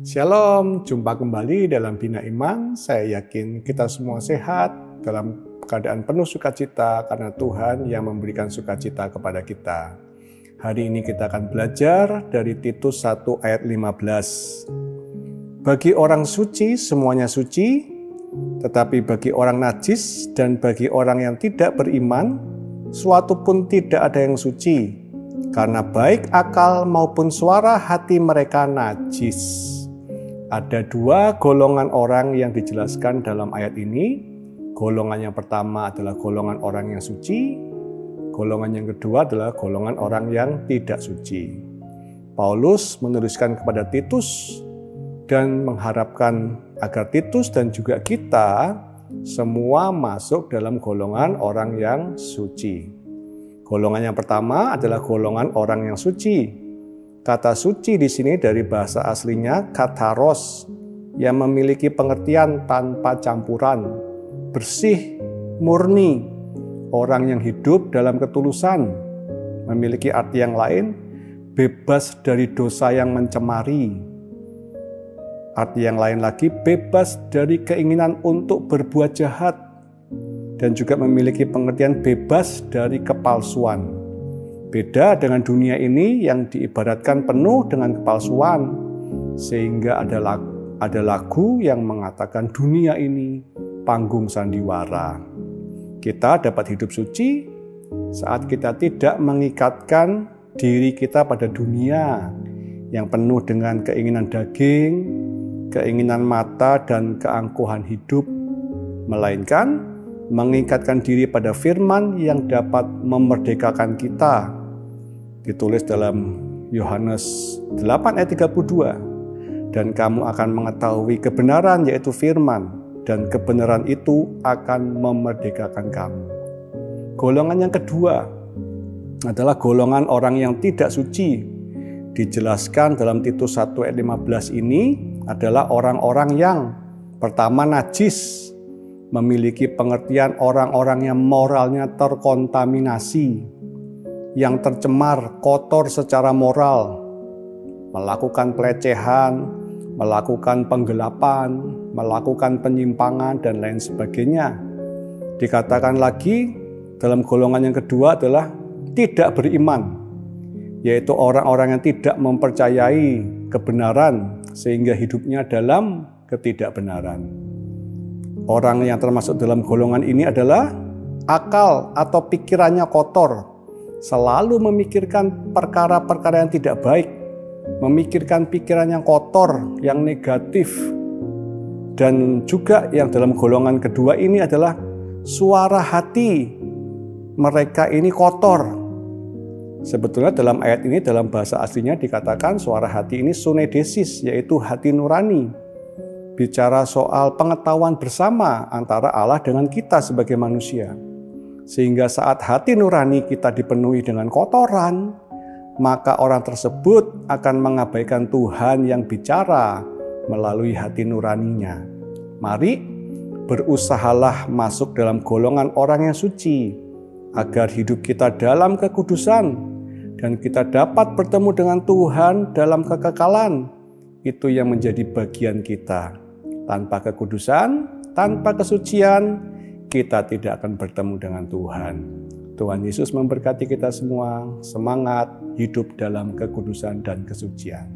Shalom, jumpa kembali dalam Bina Iman. Saya yakin kita semua sehat dalam keadaan penuh sukacita karena Tuhan yang memberikan sukacita kepada kita. Hari ini kita akan belajar dari Titus 1 ayat 15. Bagi orang suci semuanya suci, tetapi bagi orang najis dan bagi orang yang tidak beriman, suatu pun tidak ada yang suci, karena baik akal maupun suara hati mereka najis. Ada dua golongan orang yang dijelaskan dalam ayat ini. Golongan yang pertama adalah golongan orang yang suci. Golongan yang kedua adalah golongan orang yang tidak suci. Paulus menuliskan kepada Titus dan mengharapkan agar Titus dan juga kita semua masuk dalam golongan orang yang suci. Golongan yang pertama adalah golongan orang yang suci. Kata suci di sini dari bahasa aslinya kataros, yang memiliki pengertian tanpa campuran, bersih, murni, orang yang hidup dalam ketulusan. Memiliki arti yang lain, bebas dari dosa yang mencemari. Arti yang lain lagi, bebas dari keinginan untuk berbuat jahat. Dan juga memiliki pengertian bebas dari kepalsuan. Beda dengan dunia ini yang diibaratkan penuh dengan kepalsuan, sehingga ada lagu yang mengatakan dunia ini panggung sandiwara. Kita dapat hidup suci saat kita tidak mengikatkan diri kita pada dunia yang penuh dengan keinginan daging, keinginan mata, dan keangkuhan hidup, melainkan mengikatkan diri pada firman yang dapat memerdekakan kita. Ditulis dalam Yohanes 8 ayat 32. Dan kamu akan mengetahui kebenaran, yaitu firman, dan kebenaran itu akan memerdekakan kamu. Golongan yang kedua adalah golongan orang yang tidak suci. Dijelaskan dalam Titus 1 ayat 15 ini adalah orang-orang yang pertama najis, memiliki pengertian orang-orang yang moralnya terkontaminasi, yang tercemar, kotor secara moral, melakukan pelecehan, melakukan penggelapan, melakukan penyimpangan, dan lain sebagainya. Dikatakan lagi dalam golongan yang kedua adalah tidak beriman, yaitu orang-orang yang tidak mempercayai kebenaran sehingga hidupnya dalam ketidakbenaran. Orang yang termasuk dalam golongan ini adalah akal atau pikirannya kotor, selalu memikirkan perkara-perkara yang tidak baik, memikirkan pikiran yang kotor, yang negatif. Dan juga yang dalam golongan kedua ini adalah suara hati mereka ini kotor. Sebetulnya dalam ayat ini, dalam bahasa aslinya dikatakan suara hati ini sunedesis, yaitu hati nurani. Bicara soal pengetahuan bersama antara Allah dengan kita sebagai manusia. Sehingga saat hati nurani kita dipenuhi dengan kotoran, maka orang tersebut akan mengabaikan Tuhan yang bicara melalui hati nuraninya. Mari berusahalah masuk dalam golongan orang yang suci, agar hidup kita dalam kekudusan, dan kita dapat bertemu dengan Tuhan dalam kekekalan. Itu yang menjadi bagian kita. Tanpa kekudusan, tanpa kesucian, kita tidak akan bertemu dengan Tuhan. Tuhan Yesus memberkati kita semua. Semangat hidup dalam kekudusan dan kesucian.